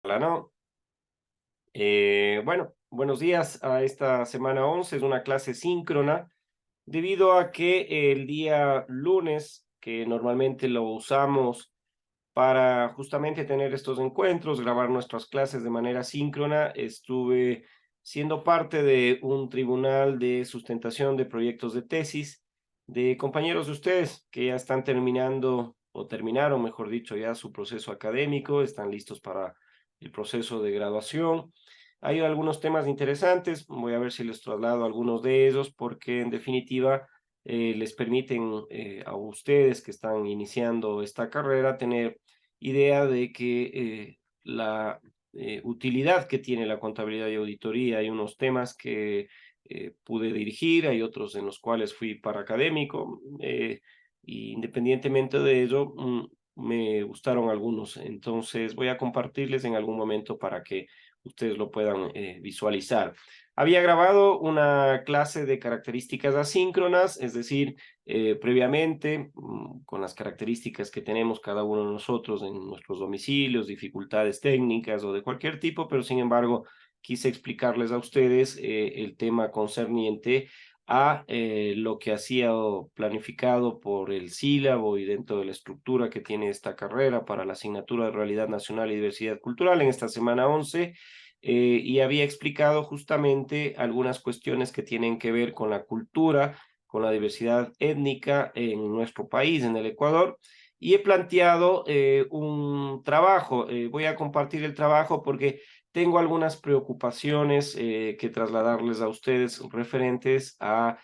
Hola, ¿no? Bueno, buenos días a esta semana 11. Es una clase síncrona debido a que el día lunes, que normalmente lo usamos para justamente tener estos encuentros, grabar nuestras clases de manera síncrona, estuve siendo parte de un tribunal de sustentación de proyectos de tesis de compañeros de ustedes que ya están terminando o terminaron, mejor dicho, ya su proceso académico, están listos para el proceso de graduación. Hay algunos temas interesantes, voy a ver si les traslado algunos de ellos, porque en definitiva les permiten a ustedes que están iniciando esta carrera tener idea de que la utilidad que tiene la contabilidad y auditoría. Hay unos temas que pude dirigir, hay otros en los cuales fui paraacadémico, y independientemente de ello, me gustaron algunos. Entonces voy a compartirles en algún momento para que ustedes lo puedan visualizar. Había grabado una clase de características asíncronas, es decir, previamente, con las características que tenemos cada uno de nosotros en nuestros domicilios, dificultades técnicas o de cualquier tipo, pero sin embargo, quise explicarles a ustedes el tema concerniente a lo que ha sido planificado por el sílabo y dentro de la estructura que tiene esta carrera para la asignatura de Realidad Nacional y Diversidad Cultural en esta semana 11, y había explicado justamente algunas cuestiones que tienen que ver con la cultura, con la diversidad étnica en nuestro país, en el Ecuador, y he planteado un trabajo. Voy a compartir el trabajo porque tengo algunas preocupaciones que trasladarles a ustedes referentes a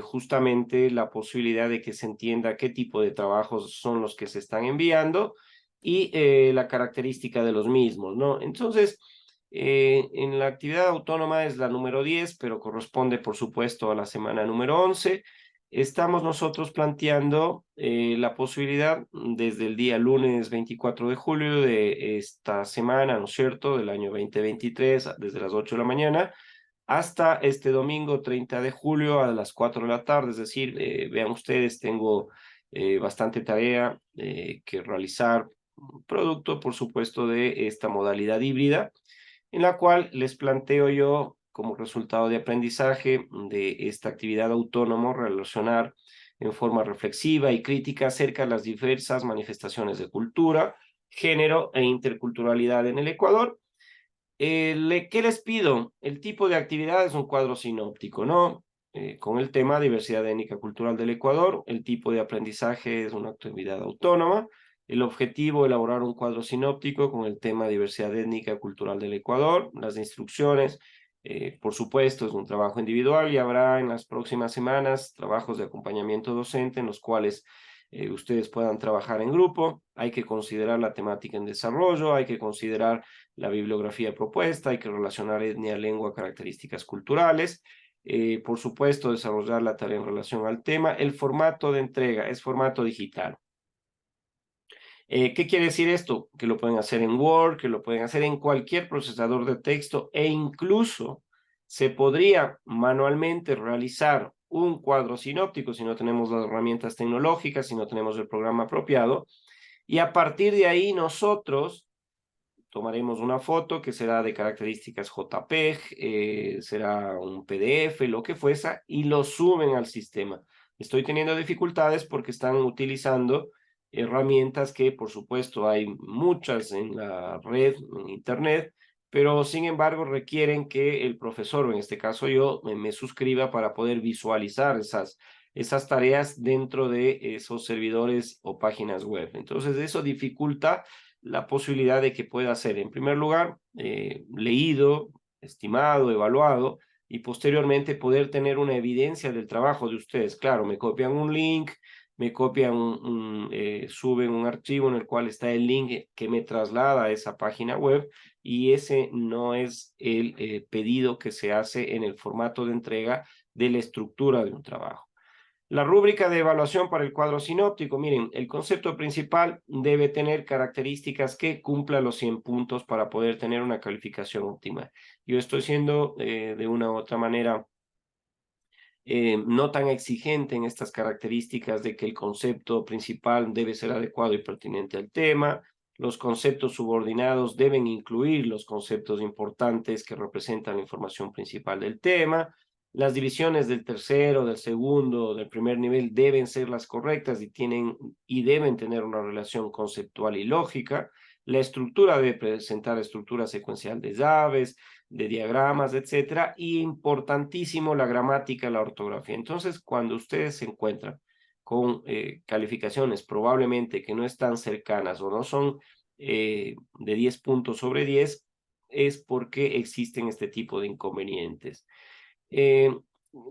justamente la posibilidad de que se entienda qué tipo de trabajos son los que se están enviando y la característica de los mismos, ¿no? Entonces, en la actividad autónoma es la número 10, pero corresponde, por supuesto, a la semana número 11. Estamos nosotros planteando la posibilidad desde el día lunes 24 de julio de esta semana, ¿no es cierto?, del año 2023, desde las 8 de la mañana, hasta este domingo 30 de julio a las 4 de la tarde. Es decir, vean ustedes, tengo bastante tarea que realizar, producto, por supuesto, de esta modalidad híbrida en la cual les planteo yo, como resultado de aprendizaje de esta actividad autónoma, relacionar en forma reflexiva y crítica acerca de las diversas manifestaciones de cultura, género e interculturalidad en el Ecuador. ¿Qué les pido? El tipo de actividad es un cuadro sinóptico, ¿no? Con el tema diversidad étnica cultural del Ecuador, el tipo de aprendizaje es una actividad autónoma, el objetivo, elaborar un cuadro sinóptico con el tema diversidad étnica cultural del Ecuador, las instrucciones, por supuesto, es un trabajo individual y habrá en las próximas semanas trabajos de acompañamiento docente en los cuales ustedes puedan trabajar en grupo. Hay que considerar la temática en desarrollo, hay que considerar la bibliografía propuesta, hay que relacionar etnia, lengua, características culturales. Por supuesto, desarrollar la tarea en relación al tema. El formato de entrega es formato digital. ¿Qué quiere decir esto? Que lo pueden hacer en Word, que lo pueden hacer en cualquier procesador de texto e incluso se podría manualmente realizar un cuadro sinóptico si no tenemos las herramientas tecnológicas, si no tenemos el programa apropiado, y a partir de ahí nosotros tomaremos una foto que será de características JPEG, será un PDF, lo que fuese, y lo suben al sistema. Estoy teniendo dificultades porque están utilizando herramientas que, por supuesto, hay muchas en la red, en Internet, pero sin embargo requieren que el profesor, o en este caso yo, me suscriba para poder visualizar esas tareas dentro de esos servidores o páginas web. Entonces, eso dificulta la posibilidad de que pueda ser, en primer lugar, leído, estimado, evaluado, y posteriormente poder tener una evidencia del trabajo de ustedes. Claro, me copian un link, me copian suben un archivo en el cual está el link que me traslada a esa página web, y ese no es el pedido que se hace en el formato de entrega de la estructura de un trabajo. La rúbrica de evaluación para el cuadro sinóptico, miren, el concepto principal debe tener características que cumplan los 100 puntos para poder tener una calificación óptima. Yo estoy siendo de una u otra manera no tan exigente en estas características de que el concepto principal debe ser adecuado y pertinente al tema, Los conceptos subordinados deben incluir los conceptos importantes que representan la información principal del tema. Las divisiones del tercero, del segundo, del primer nivel deben ser las correctas y deben tener una relación conceptual y lógica. La estructura debe presentar estructura secuencial de llaves, de diagramas, etcétera. Y importantísimo, la gramática, la ortografía. Entonces, cuando ustedes se encuentran con calificaciones probablemente que no están cercanas o no son de 10 puntos sobre 10, es porque existen este tipo de inconvenientes. Eh,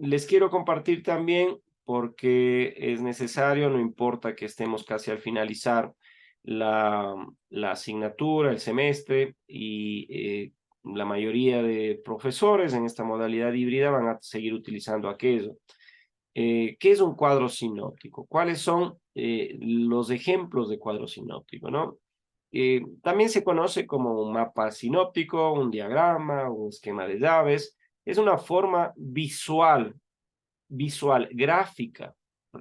Les quiero compartir también, porque es necesario, no importa que estemos casi al finalizar la asignatura, el semestre, y la mayoría de profesores en esta modalidad híbrida van a seguir utilizando aquello. ¿Qué es un cuadro sinóptico? ¿Cuáles son los ejemplos de cuadro sinóptico, no? También se conoce como un mapa sinóptico, un diagrama, un esquema de llaves. Es una forma visual, gráfica.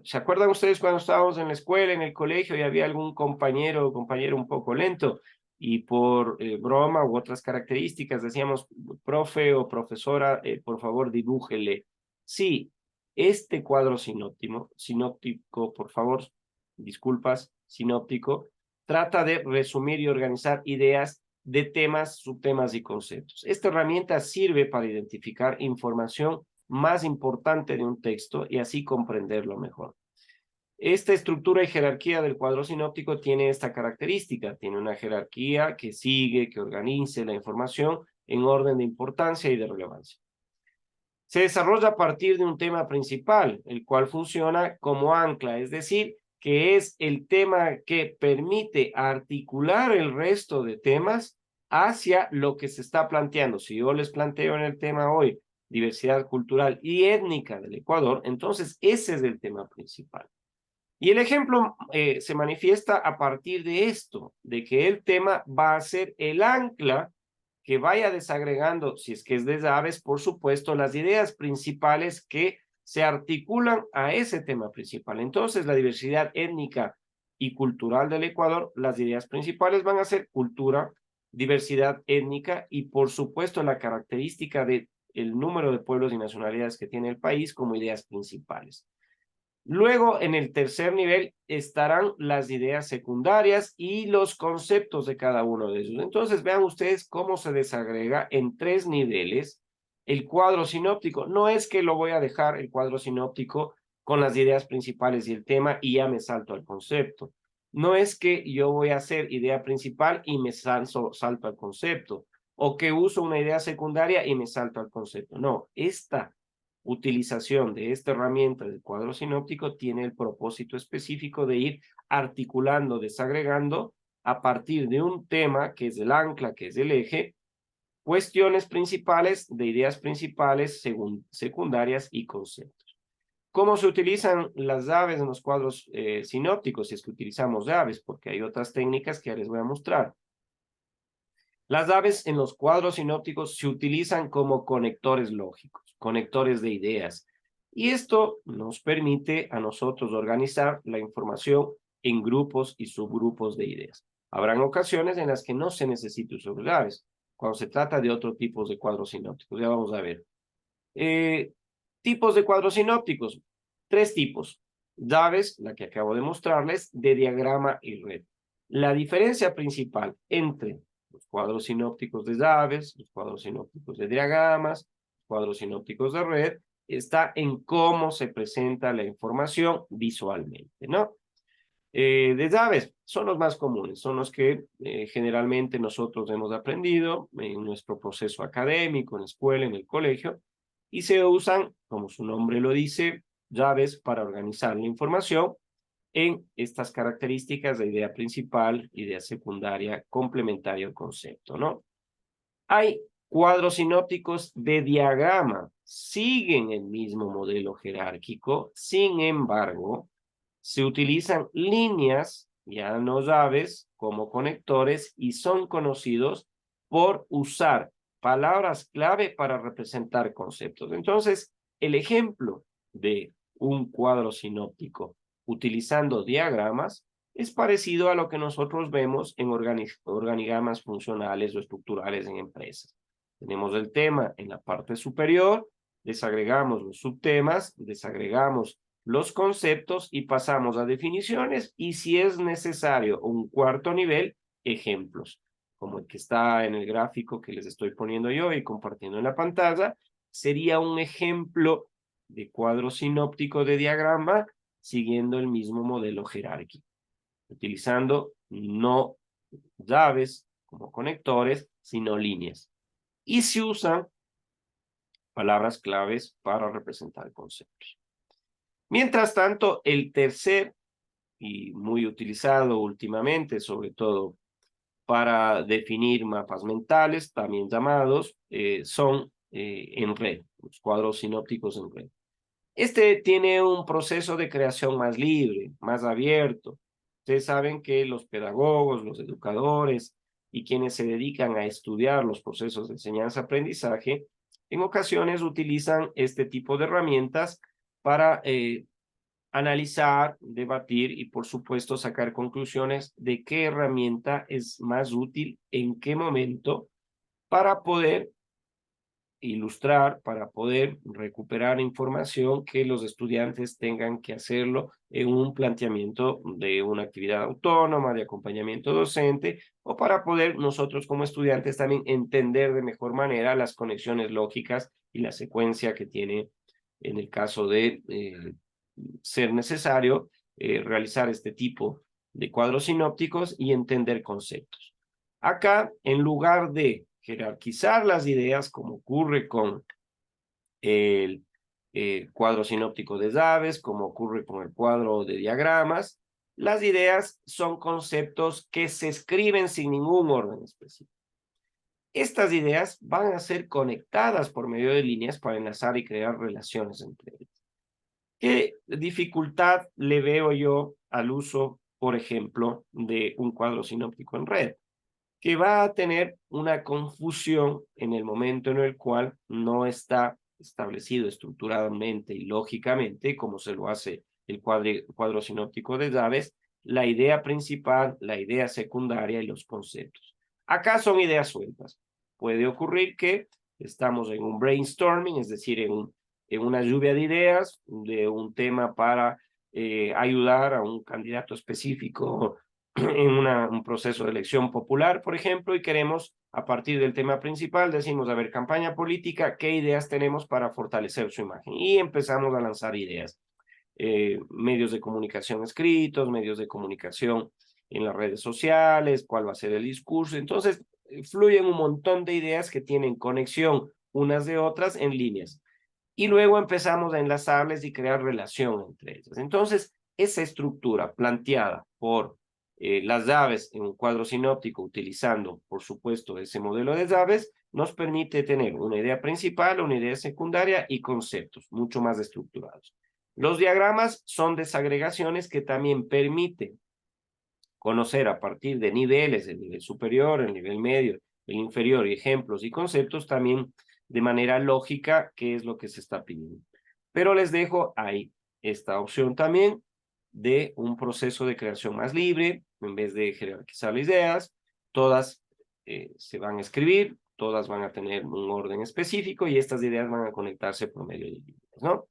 ¿Se acuerdan ustedes cuando estábamos en la escuela, en el colegio, y había algún compañero o compañera un poco lento? Y por broma u otras características decíamos, profe o profesora, por favor dibújele. Sí, este cuadro sinóptico, por favor, disculpas, sinóptico, trata de resumir y organizar ideas de temas, subtemas y conceptos. Esta herramienta sirve para identificar información más importante de un texto y así comprenderlo mejor. Esta estructura y jerarquía del cuadro sinóptico tiene esta característica, tiene una jerarquía que sigue, que organice la información en orden de importancia y de relevancia. Se desarrolla a partir de un tema principal, el cual funciona como ancla, es decir, que es el tema que permite articular el resto de temas hacia lo que se está planteando. Si yo les planteo en el tema hoy diversidad cultural y étnica del Ecuador, entonces ese es el tema principal. Y el ejemplo se manifiesta a partir de esto, de que el tema va a ser el ancla que vaya desagregando, si es que es de llaves, por supuesto, las ideas principales que se articulan a ese tema principal. Entonces, la diversidad étnica y cultural del Ecuador, las ideas principales van a ser cultura, diversidad étnica y, por supuesto, la característica de el número de pueblos y nacionalidades que tiene el país como ideas principales. Luego, en el tercer nivel, estarán las ideas secundarias y los conceptos de cada uno de ellos. Entonces, vean ustedes cómo se desagrega en 3 niveles el cuadro sinóptico. No es que lo voy a dejar el cuadro sinóptico con las ideas principales y el tema y ya me salto al concepto. No es que yo voy a hacer idea principal y me salto al concepto, o que uso una idea secundaria y me salto al concepto. No, esta utilización de esta herramienta del cuadro sinóptico tiene el propósito específico de ir articulando, desagregando a partir de un tema que es el ancla, que es el eje, cuestiones principales de ideas principales, secundarias y conceptos. ¿Cómo se utilizan las llaves en los cuadros sinópticos? Si es que utilizamos llaves, porque hay otras técnicas que ya les voy a mostrar. Las llaves en los cuadros sinópticos se utilizan como conectores lógicos, conectores de ideas, y esto nos permite a nosotros organizar la información en grupos y subgrupos de ideas. Habrán ocasiones en las que no se necesite usar llaves, cuando se trata de otro tipo de cuadros sinópticos. Ya vamos a ver. Tipos de cuadros sinópticos. 3 tipos. Llaves, la que acabo de mostrarles, de diagrama y red. La diferencia principal entre los cuadros sinópticos de llaves, los cuadros sinópticos de diagramas, los cuadros sinópticos de red, está en cómo se presenta la información visualmente, ¿no? De llaves son los más comunes, son los que generalmente nosotros hemos aprendido en nuestro proceso académico, en la escuela, en el colegio, y se usan, como su nombre lo dice, llaves para organizar la información en estas características de idea principal, idea secundaria, complementaria al concepto, ¿no? Hay cuadros sinópticos de diagrama, siguen el mismo modelo jerárquico, sin embargo, se utilizan líneas, ya no llaves, como conectores y son conocidos por usar palabras clave para representar conceptos. Entonces, el ejemplo de un cuadro sinóptico utilizando diagramas es parecido a lo que nosotros vemos en organigramas funcionales o estructurales en empresas. Tenemos el tema en la parte superior, desagregamos los subtemas, desagregamos los conceptos y pasamos a definiciones y si es necesario un cuarto nivel, ejemplos, como el que está en el gráfico que les estoy poniendo yo y compartiendo en la pantalla, sería un ejemplo de cuadro sinóptico de diagrama siguiendo el mismo modelo jerárquico, utilizando no llaves como conectores, sino líneas. Y se usan palabras claves para representar conceptos. Mientras tanto, el tercer y muy utilizado últimamente, sobre todo para definir mapas mentales, también llamados, son en red, los cuadros sinópticos en red. Este tiene un proceso de creación más libre, más abierto. Ustedes saben que los pedagogos, los educadores y quienes se dedican a estudiar los procesos de enseñanza-aprendizaje, en ocasiones utilizan este tipo de herramientas para analizar, debatir y, por supuesto, sacar conclusiones de qué herramienta es más útil, en qué momento, para poder ilustrar, para poder recuperar información que los estudiantes tengan que hacerlo en un planteamiento de una actividad autónoma, de acompañamiento docente, o para poder nosotros como estudiantes también entender de mejor manera las conexiones lógicas y la secuencia que tiene en el caso de ser necesario realizar este tipo de cuadros sinópticos y entender conceptos. Acá, en lugar de jerarquizar las ideas, como ocurre con el cuadro sinóptico de llaves, como ocurre con el cuadro de diagramas, las ideas son conceptos que se escriben sin ningún orden específico. Estas ideas van a ser conectadas por medio de líneas para enlazar y crear relaciones entre ellas. ¿Qué dificultad le veo yo al uso, por ejemplo, de un cuadro sinóptico en red? Que va a tener una confusión en el momento en el cual no está establecido estructuralmente y lógicamente, como se lo hace el cuadro sinóptico de llaves, la idea principal, la idea secundaria y los conceptos. Acá son ideas sueltas. Puede ocurrir que estamos en un brainstorming, es decir, en una lluvia de ideas, de un tema para ayudar a un candidato específico en un proceso de elección popular, por ejemplo, y queremos, a partir del tema principal, decimos, a ver, campaña política, ¿qué ideas tenemos para fortalecer su imagen? Y empezamos a lanzar ideas. Medios de comunicación escritos, medios de comunicación en las redes sociales, cuál va a ser el discurso. Entonces, fluyen un montón de ideas que tienen conexión unas de otras en líneas. Y luego empezamos a enlazarles y crear relación entre ellas. Entonces, esa estructura planteada por las llaves en un cuadro sinóptico, utilizando, por supuesto, ese modelo de llaves, nos permite tener una idea principal, una idea secundaria y conceptos mucho más estructurados. Los diagramas son desagregaciones que también permiten conocer a partir de niveles, el nivel superior, el nivel medio, el inferior, y ejemplos y conceptos también de manera lógica qué es lo que se está pidiendo. Pero les dejo ahí esta opción también de un proceso de creación más libre, en vez de jerarquizar las ideas, todas se van a escribir, todas van a tener un orden específico y estas ideas van a conectarse por medio de líneas, ¿no?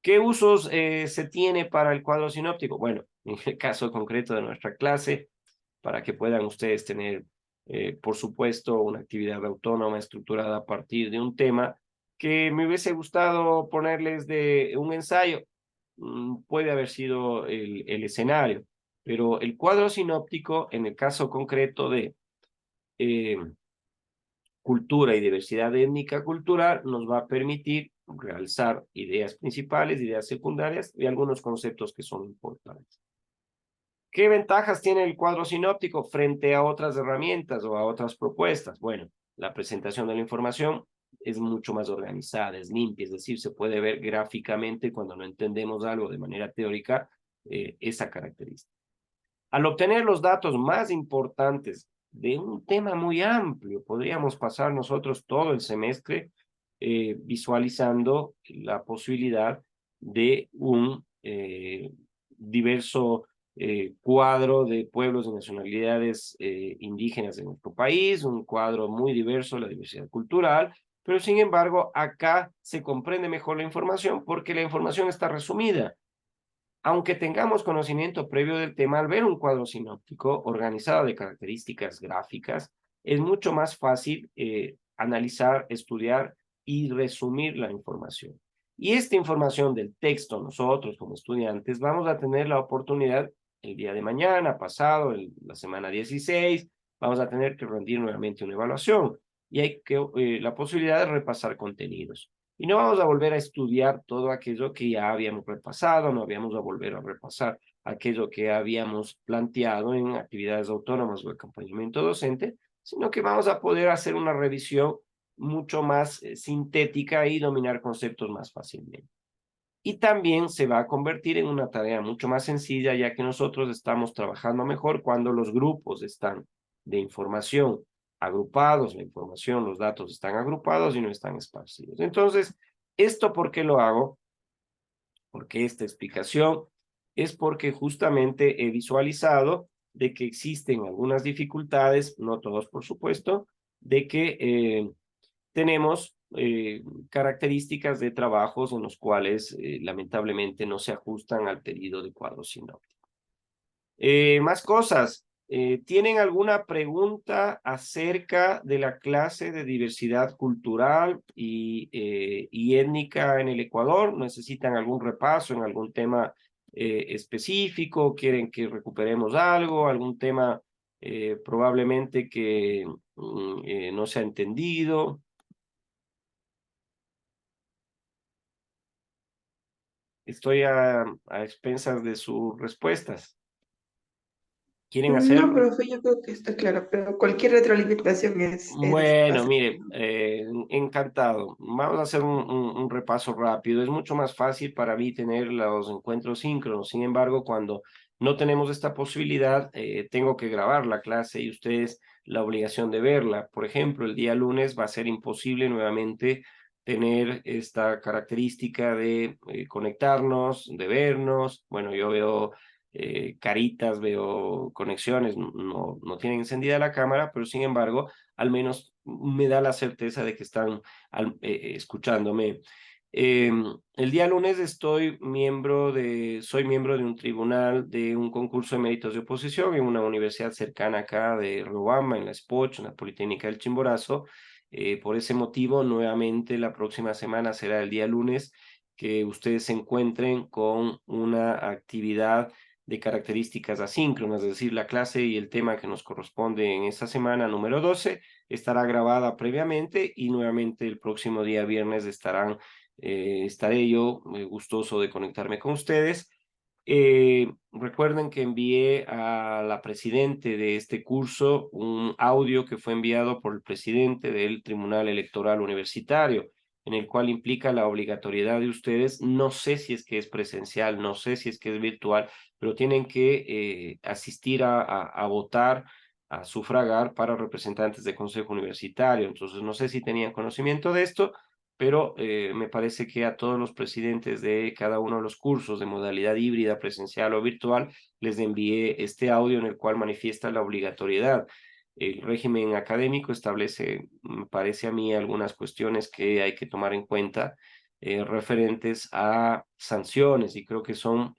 ¿Qué usos se tiene para el cuadro sinóptico? Bueno, en el caso concreto de nuestra clase, para que puedan ustedes tener, por supuesto, una actividad autónoma estructurada a partir de un tema que me hubiese gustado ponerles de un ensayo. Puede haber sido el escenario, pero el cuadro sinóptico, en el caso concreto de eh, cultura y diversidad étnica cultural, nos va a permitir realzar ideas principales, ideas secundarias y algunos conceptos que son importantes. ¿Qué ventajas tiene el cuadro sinóptico frente a otras herramientas o a otras propuestas? Bueno, la presentación de la información es mucho más organizada, es limpia, es decir, se puede ver gráficamente cuando no entendemos algo de manera teórica, esa característica. Al obtener los datos más importantes de un tema muy amplio, podríamos pasar nosotros todo el semestre visualizando la posibilidad de un diverso cuadro de pueblos y nacionalidades indígenas de nuestro país, un cuadro muy diverso, la diversidad cultural, pero sin embargo acá se comprende mejor la información porque la información está resumida. Aunque tengamos conocimiento previo del tema, al ver un cuadro sinóptico organizado de características gráficas, es mucho más fácil analizar, estudiar y resumir la información. Y esta información del texto, nosotros como estudiantes, vamos a tener la oportunidad el día de mañana, pasado, la semana 16, vamos a tener que rendir nuevamente una evaluación y hay la posibilidad de repasar contenidos. Y no vamos a volver a estudiar todo aquello que ya habíamos repasado, no vamos a volver a repasar aquello que habíamos planteado en actividades autónomas o acompañamiento docente, sino que vamos a poder hacer una revisión mucho más sintética y dominar conceptos más fácilmente. Y también se va a convertir en una tarea mucho más sencilla, ya que nosotros estamos trabajando mejor cuando los grupos están de información agrupados, la información, los datos están agrupados y no están esparcidos. Entonces, ¿esto por qué lo hago? Porque esta explicación es porque justamente he visualizado de que existen algunas dificultades, no todos por supuesto, de que tenemos características de trabajos en los cuales lamentablemente no se ajustan al pedido de cuadro sinóptico. Más cosas. ¿Tienen alguna pregunta acerca de la clase de diversidad cultural y étnica en el Ecuador? ¿Necesitan algún repaso en algún tema específico? ¿Quieren que recuperemos algo? ¿Algún tema probablemente que no se ha entendido? Estoy a expensas de sus respuestas. ¿Quieren No, hacer? profe, yo creo que está claro, pero cualquier retroalimentación es Bueno, aceptable. mire, encantado. Vamos a hacer un repaso rápido. Es mucho más fácil para mí tener los encuentros síncronos. Sin embargo, cuando no tenemos esta posibilidad, tengo que grabar la clase y ustedes la obligación de verla. Por ejemplo, el día lunes va a ser imposible nuevamente tener esta característica de conectarnos, de vernos. Bueno, yo veo caritas, veo conexiones, no tienen encendida la cámara, pero sin embargo al menos me da la certeza de que están escuchándome. El día lunes soy miembro de un tribunal de un concurso de méritos de oposición en una universidad cercana acá de Riobamba, en la Spoch, en la Politécnica del Chimborazo. Por ese motivo, nuevamente la próxima semana será el día lunes que ustedes se encuentren con una actividad de características asíncronas, es decir, la clase y el tema que nos corresponde en esta semana número 12 estará grabada previamente y nuevamente el próximo día viernes estaré yo gustoso de conectarme con ustedes. Recuerden que envié a la presidente de este curso un audio que fue enviado por el presidente del Tribunal Electoral Universitario, en el cual implica la obligatoriedad de ustedes, no sé si es que es presencial, no sé si es que es virtual, pero tienen que asistir a votar, a sufragar para representantes de consejo universitario. Entonces, no sé si tenían conocimiento de esto, pero me parece que a todos los presidentes de cada uno de los cursos de modalidad híbrida, presencial o virtual, les envié este audio en el cual manifiesta la obligatoriedad. El régimen académico establece, me parece a mí, algunas cuestiones que hay que tomar en cuenta referentes a sanciones y creo que son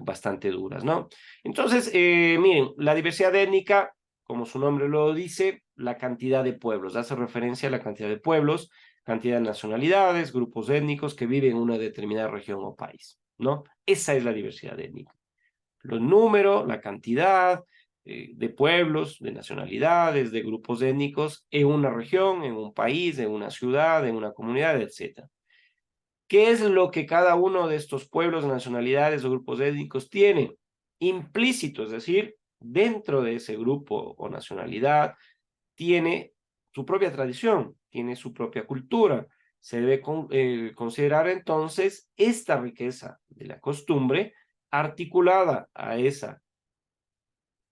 bastante duras, ¿no? Entonces, miren, la diversidad étnica, como su nombre lo dice, la cantidad de pueblos, hace referencia a la cantidad de pueblos, cantidad de nacionalidades, grupos étnicos que viven en una determinada región o país, ¿no? Esa es la diversidad étnica. Los números, la cantidad de pueblos, de nacionalidades, de grupos étnicos en una región, en un país, en una ciudad, en una comunidad, etcétera. ¿Qué es lo que cada uno de estos pueblos, nacionalidades o grupos étnicos tiene? Implícito, es decir, dentro de ese grupo o nacionalidad tiene su propia tradición, tiene su propia cultura. Se debe considerar entonces esta riqueza de la costumbre articulada a esa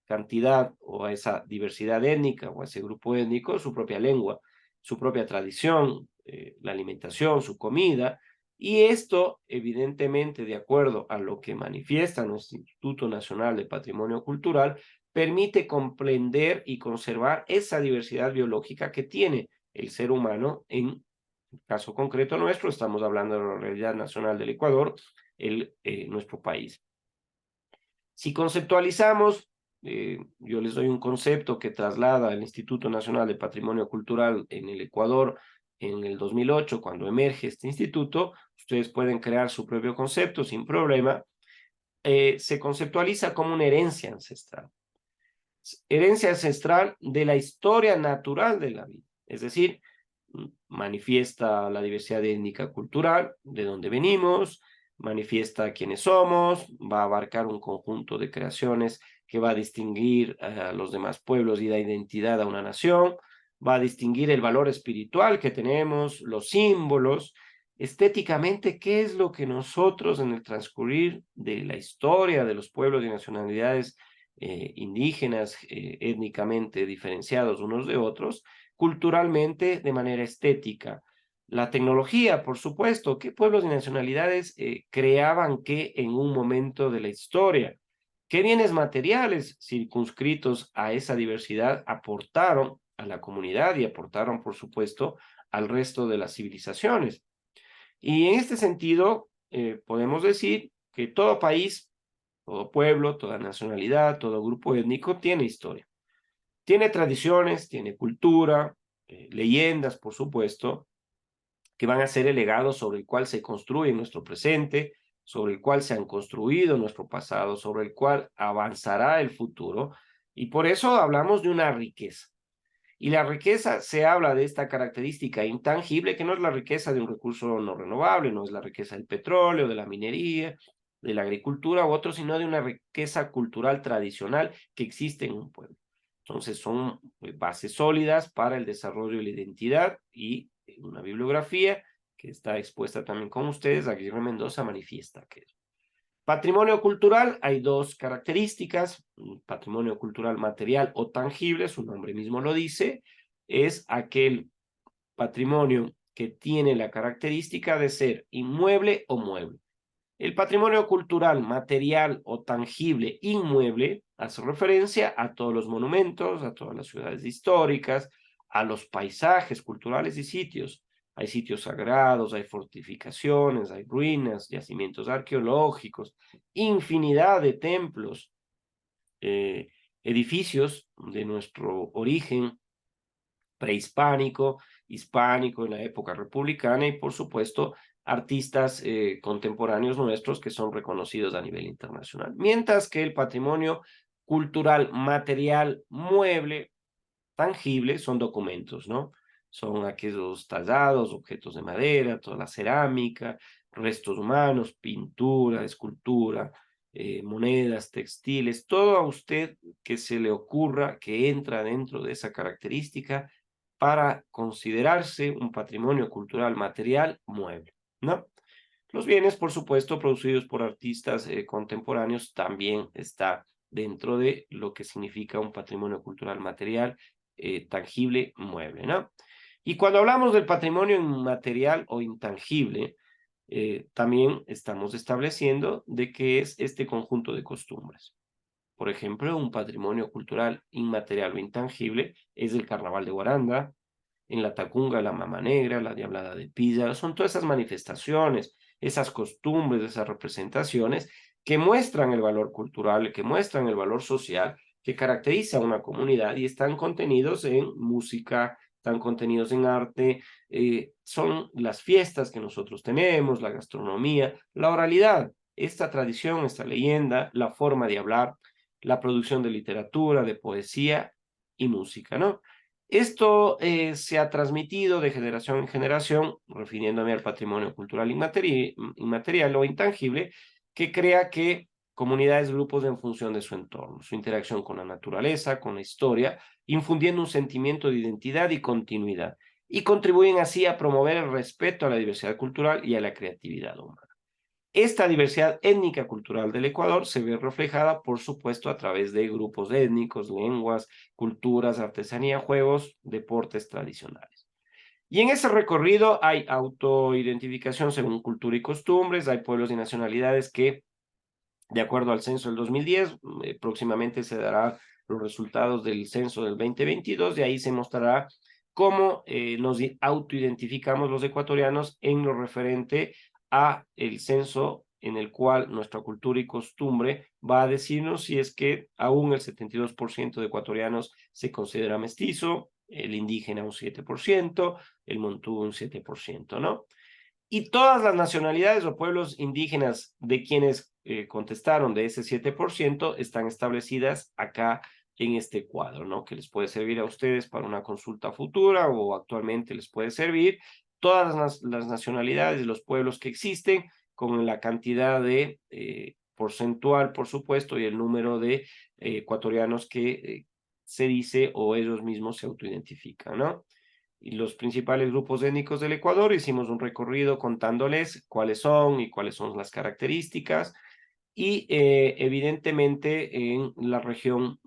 cantidad o a esa diversidad étnica o a ese grupo étnico, su propia lengua, su propia tradición, la alimentación, su comida, Y esto, evidentemente, de acuerdo a lo que manifiesta nuestro Instituto Nacional de Patrimonio Cultural, permite comprender y conservar esa diversidad biológica que tiene el ser humano. En el caso concreto nuestro, estamos hablando de la realidad nacional del Ecuador, nuestro país. Si conceptualizamos, yo les doy un concepto que traslada el Instituto Nacional de Patrimonio Cultural en el Ecuador en el 2008, cuando emerge este instituto. Ustedes pueden crear su propio concepto sin problema. Se conceptualiza como una herencia ancestral de la historia natural de la vida, es decir, manifiesta la diversidad étnica cultural, de dónde venimos, manifiesta quiénes somos, va a abarcar un conjunto de creaciones que va a distinguir a los demás pueblos y da identidad a una nación, va a distinguir el valor espiritual que tenemos, los símbolos, estéticamente, qué es lo que nosotros en el transcurrir de la historia de los pueblos y nacionalidades indígenas, étnicamente diferenciados unos de otros, culturalmente de manera estética. La tecnología, por supuesto, qué pueblos y nacionalidades creaban qué en un momento de la historia, qué bienes materiales circunscritos a esa diversidad aportaron a la comunidad y aportaron, por supuesto, al resto de las civilizaciones. Y en este sentido, podemos decir que todo país, todo pueblo, toda nacionalidad, todo grupo étnico tiene historia. Tiene tradiciones, tiene cultura, leyendas, por supuesto, que van a ser el legado sobre el cual se construye nuestro presente, sobre el cual se han construido nuestro pasado, sobre el cual avanzará el futuro. Y por eso hablamos de una riqueza. Y la riqueza se habla de esta característica intangible, que no es la riqueza de un recurso no renovable, no es la riqueza del petróleo, de la minería, de la agricultura u otro, sino de una riqueza cultural tradicional que existe en un pueblo. Entonces son bases sólidas para el desarrollo de la identidad, y una bibliografía que está expuesta también con ustedes. Aguirre Mendoza manifiesta que patrimonio cultural, hay dos características: patrimonio cultural material o tangible, su nombre mismo lo dice, es aquel patrimonio que tiene la característica de ser inmueble o mueble. El patrimonio cultural material o tangible inmueble hace referencia a todos los monumentos, a todas las ciudades históricas, a los paisajes culturales y sitios. Hay sitios sagrados, hay fortificaciones, hay ruinas, yacimientos arqueológicos, infinidad de templos, eh, edificios de nuestro origen prehispánico, hispánico, en la época republicana, y por supuesto artistas contemporáneos nuestros que son reconocidos a nivel internacional. Mientras que el patrimonio cultural material mueble, tangible, son documentos, ¿no? Son aquellos tallados, objetos de madera, toda la cerámica, restos humanos, pintura, escultura, monedas, textiles, todo a usted que se le ocurra que entra dentro de esa característica para considerarse un patrimonio cultural material mueble, ¿no? Los bienes, por supuesto, producidos por artistas contemporáneos también está dentro de lo que significa un patrimonio cultural material tangible mueble, ¿no? Y cuando hablamos del patrimonio inmaterial o intangible, también estamos estableciendo de qué es este conjunto de costumbres. Por ejemplo, un patrimonio cultural inmaterial o intangible es el Carnaval de Guaranda, en la Tacunga la Mama Negra, la Diablada de Pilla, son todas esas manifestaciones, esas costumbres, esas representaciones que muestran el valor cultural, que muestran el valor social que caracteriza a una comunidad, y están contenidos en música, están contenidos en arte, son las fiestas que nosotros tenemos, la gastronomía, la oralidad, esta tradición, esta leyenda, la forma de hablar, la producción de literatura, de poesía y música, ¿no? Esto se ha transmitido de generación en generación, refiriéndome al patrimonio cultural inmaterial o intangible, que crea que comunidades, grupos en función de su entorno, su interacción con la naturaleza, con la historia, infundiendo un sentimiento de identidad y continuidad, y contribuyen así a promover el respeto a la diversidad cultural y a la creatividad humana. Esta diversidad étnica cultural del Ecuador se ve reflejada, por supuesto, a través de grupos étnicos, lenguas, culturas, artesanía, juegos, deportes tradicionales. Y en ese recorrido hay autoidentificación según cultura y costumbres, hay pueblos y nacionalidades que, de acuerdo al censo del 2010, próximamente se dará los resultados del censo del 2022, de ahí se mostrará cómo nos autoidentificamos los ecuatorianos en lo referente a el censo en el cual nuestra cultura y costumbre va a decirnos si es que aún el 72% de ecuatorianos se considera mestizo, el indígena un 7%, el montú un 7%, ¿no? Y todas las nacionalidades o pueblos indígenas de quienes contestaron de ese 7% están establecidas acá en este cuadro, ¿no? Que les puede servir a ustedes para una consulta futura o actualmente les puede servir. Todas las nacionalidades y los pueblos que existen con la cantidad de porcentual, por supuesto, y el número de ecuatorianos que se dice o ellos mismos se autoidentifican, ¿no? Y los principales grupos étnicos del Ecuador, hicimos un recorrido contándoles cuáles son y cuáles son las características. Y evidentemente en la región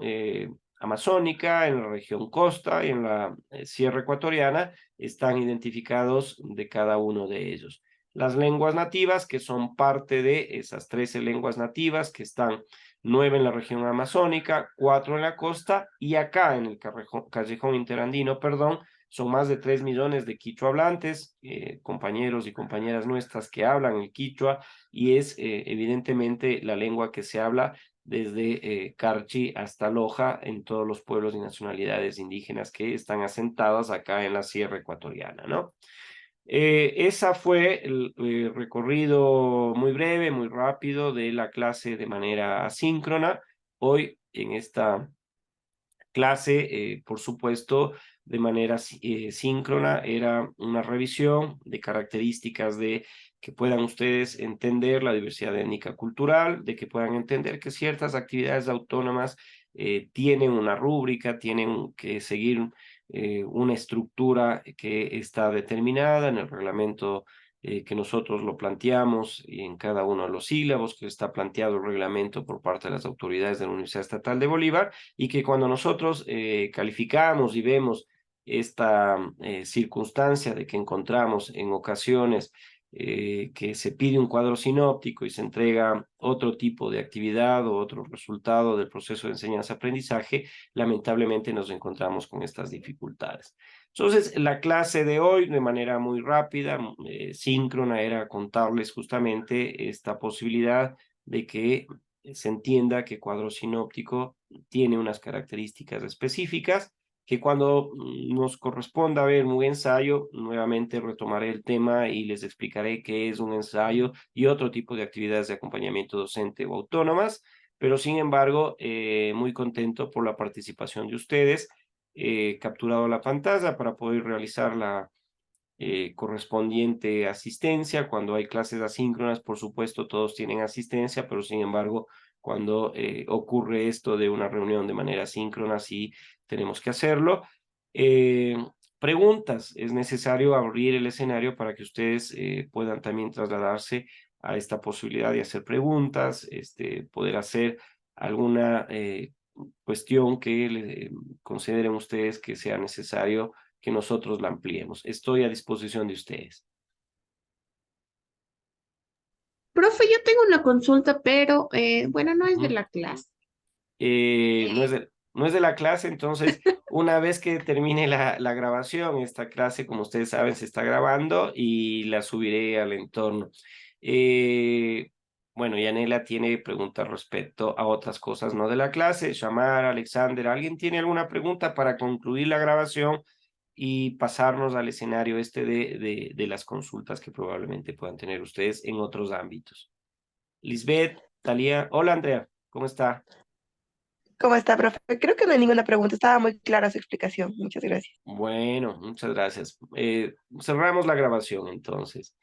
amazónica, en la región costa y en la sierra ecuatoriana están identificados de cada uno de ellos. Las lenguas nativas, que son parte de esas 13 lenguas nativas, que están 9 en la región amazónica, 4 en la costa, y acá en el callejón interandino, perdón, son más de 3 millones de quichua hablantes, compañeros y compañeras nuestras que hablan el quichua, y es evidentemente la lengua que se habla desde Carchi hasta Loja en todos los pueblos y nacionalidades indígenas que están asentadas acá en la sierra ecuatoriana, ¿no? Esa fue el recorrido muy breve, muy rápido de la clase de manera asíncrona. Hoy en esta clase, por supuesto, de manera síncrona, era una revisión de características de que puedan ustedes entender la diversidad étnica cultural, de que puedan entender que ciertas actividades autónomas tienen una rúbrica, tienen que seguir una estructura que está determinada en el reglamento que nosotros lo planteamos y en cada uno de los sílabos que está planteado el reglamento por parte de las autoridades de la Universidad Estatal de Bolívar, y que cuando nosotros calificamos y vemos esta circunstancia de que encontramos en ocasiones que se pide un cuadro sinóptico y se entrega otro tipo de actividad o otro resultado del proceso de enseñanza-aprendizaje, lamentablemente nos encontramos con estas dificultades. Entonces, la clase de hoy, de manera muy rápida, síncrona, era contarles justamente esta posibilidad de que se entienda que cuadro sinóptico tiene unas características específicas, que cuando nos corresponda ver un ensayo, nuevamente retomaré el tema y les explicaré qué es un ensayo y otro tipo de actividades de acompañamiento docente o autónomas, pero sin embargo, muy contento por la participación de ustedes. Capturado la pantalla para poder realizar la correspondiente asistencia. Cuando hay clases asíncronas, por supuesto, todos tienen asistencia, pero sin embargo, cuando ocurre esto de una reunión de manera síncrona, sí tenemos que hacerlo. Eh, Preguntas. Es necesario abrir el escenario para que ustedes puedan también trasladarse a esta posibilidad de hacer preguntas, poder hacer alguna cuestión que consideren ustedes que sea necesario que nosotros la ampliemos. Estoy a disposición de ustedes. Profe, yo tengo una consulta, pero bueno, no es de Ujú. la clase. No es de la clase, entonces, una vez que termine la grabación, esta clase, como ustedes saben, se está grabando y la subiré al entorno. Eh, bueno, Yanela tiene preguntas respecto a otras cosas, no de la clase. Shamar, Alexander, ¿alguien tiene alguna pregunta para concluir la grabación y pasarnos al escenario de las consultas que probablemente puedan tener ustedes en otros ámbitos? Lisbeth, Talía, hola Andrea, ¿cómo está? ¿Cómo está, profe? Creo que no hay ninguna pregunta. Estaba muy clara su explicación. Muchas gracias. Bueno, muchas gracias. Cerramos la grabación entonces.